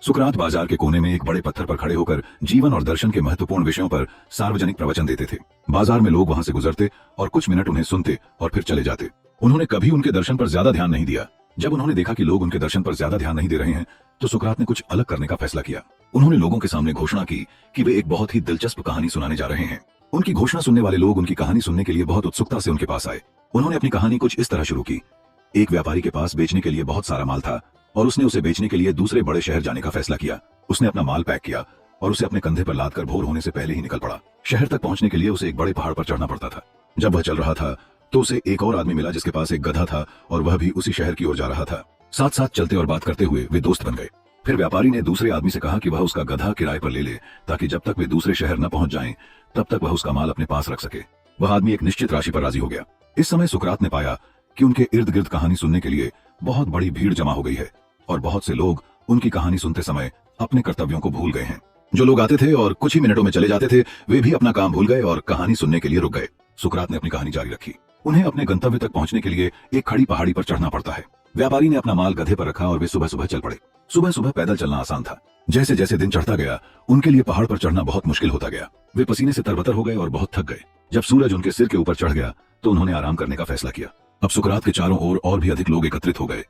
सुकरात बाजार के कोने में एक बड़े पत्थर पर खड़े होकर जीवन और दर्शन के महत्वपूर्ण विषयों पर सार्वजनिक प्रवचन देते थे। बाजार में लोग वहां से गुजरते और कुछ मिनट उन्हें सुनते और फिर चले जाते। उन्होंने कभी उनके दर्शन पर ज्यादा ध्यान नहीं दिया। जब उन्होंने देखा कि लोग उनके दर्शन पर ज्यादा ध्यान नहीं दे रहे हैं, तो सुकरात ने कुछ अलग करने का फैसला किया। उन्होंने लोगों के सामने घोषणा की कि वे एक बहुत ही दिलचस्प कहानी सुनाने जा रहे हैं। उनकी घोषणा सुनने वाले लोग उनकी कहानी सुनने के लिए बहुत उत्सुकता से उनके पास आए। उन्होंने अपनी कहानी कुछ इस तरह शुरू की। एक व्यापारी के पास बेचने के लिए बहुत सारा माल था और उसने उसे बेचने के लिए दूसरे बड़े शहर जाने का फैसला किया। उसने अपना माल पैक किया और उसे अपने कंधे पर लादकर भोर होने से पहले ही निकल पड़ा। शहर तक पहुंचने के लिए उसे एक बड़े पहाड़ पर चढ़ना पड़ता था। जब वह चल रहा था तो उसे एक और आदमी मिला जिसके पास एक गधा था और वह भी उसी शहर की ओर जा रहा था। साथ साथ चलते और बात करते हुए वे दोस्त बन गए। फिर व्यापारी ने दूसरे आदमी से कहा कि वह उसका गधा किराए पर ले ले, ताकि जब तक वे दूसरे शहर न पहुंच जाएं, तब तक वह उसका माल अपने पास रख सके। वह आदमी एक निश्चित राशि पर राजी हो गया। इस समय सुकरात ने पाया कि उनके इर्द गिर्द कहानी सुनने के लिए बहुत बड़ी भीड़ जमा हो गई है और बहुत से लोग उनकी कहानी सुनते समय अपने कर्तव्यों को भूल गए हैं। जो लोग आते थे और कुछ ही मिनटों में चले जाते थे, वे भी अपना काम भूल गए और कहानी सुनने के लिए रुक गए। सुकरात ने अपनी कहानी जारी रखी। उन्हें अपने गंतव्य तक पहुंचने के लिए एक खड़ी पहाड़ी पर चढ़ना पड़ता है। व्यापारी ने अपना माल गधे पर रखा और वे सुबह सुबह चल पड़े। सुबह सुबह पैदल चलना आसान था। जैसे जैसे दिन चढ़ता गया, उनके लिए पहाड़ पर चढ़ना बहुत मुश्किल होता गया। वे पसीने से तरबतर हो गए और बहुत थक गए। जब सूरज उनके सिर के ऊपर चढ़ गया तो उन्होंने आराम करने का फैसला किया। अब सुकरात के चारों ओर और भी अधिक लोग एकत्रित हो गए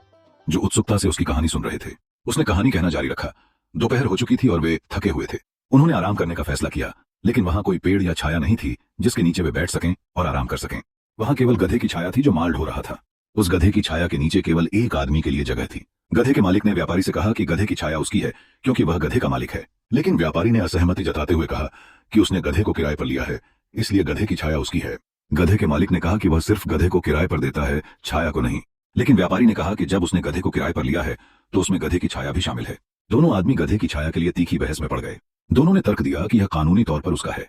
जो उत्सुकता से उसकी कहानी सुन रहे थे। उसने कहानी कहना जारी रखा। दोपहर हो चुकी थी और वे थके हुए थे। उन्होंने आराम करने का फैसला किया, लेकिन वहां कोई पेड़ या छाया नहीं थी जिसके नीचे वे बैठ सकें और आराम कर सकें। वहां केवल गधे की छाया थी जो माल ढो रहा था। उस गधे की छाया के नीचे केवल एक आदमी के लिए जगह थी। गधे के मालिक ने व्यापारी से कहा कि गधे की छाया उसकी है क्योंकि वह गधे का मालिक है। लेकिन व्यापारी ने असहमति जताते हुए कहा कि उसने गधे को किराए पर लिया है, इसलिए गधे की छाया उसकी है। गधे के मालिक ने कहा कि वह सिर्फ गधे को किराए पर देता है, छाया को नहीं। लेकिन व्यापारी ने कहा कि जब उसने गधे को किराए पर लिया है तो उसमें गधे की छाया भी शामिल है। दोनों आदमी गधे की छाया के लिए तीखी बहस में पड़ गए। दोनों ने तर्क दिया कि यह कानूनी तौर पर उसका है।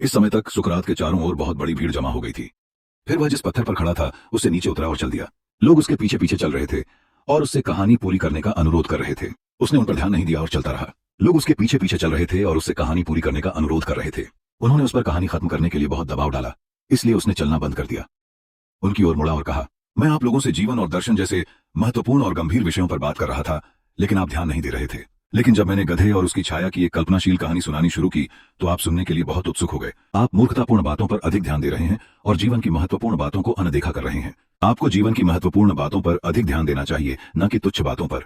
इस समय तक सुकरात के चारों ओर बहुत बड़ी भीड़ जमा हो गई थी। फिर वह जिस पत्थर पर खड़ा था उससे नीचे उतरा और चल दिया। लोग उसके पीछे पीछे चल रहे थे और उससे कहानी पूरी करने का अनुरोध कर रहे थे। उसने उन पर ध्यान नहीं दिया और चलता रहा। लोग उसके पीछे पीछे चल रहे थे और उससे कहानी पूरी करने का अनुरोध कर रहे थे। उन्होंने उस पर कहानी खत्म करने के लिए बहुत दबाव डाला, इसलिए उसने चलना बंद कर दिया। उनकी ओर मुड़ा और कहा, मैं आप लोगों से जीवन और दर्शन जैसे महत्वपूर्ण और गंभीर विषयों पर बात कर रहा था, लेकिन आप ध्यान नहीं दे रहे थे। लेकिन जब मैंने गधे और उसकी छाया की एक कल्पनाशील कहानी सुनानी शुरू की तो आप सुनने के लिए बहुत उत्सुक हो गए। आप मूर्खतापूर्ण बातों पर अधिक ध्यान दे रहे हैं और जीवन की महत्वपूर्ण बातों को अनदेखा कर रहे हैं। आपको जीवन की महत्वपूर्ण बातों पर अधिक ध्यान देना चाहिए, न कि तुच्छ बातों पर।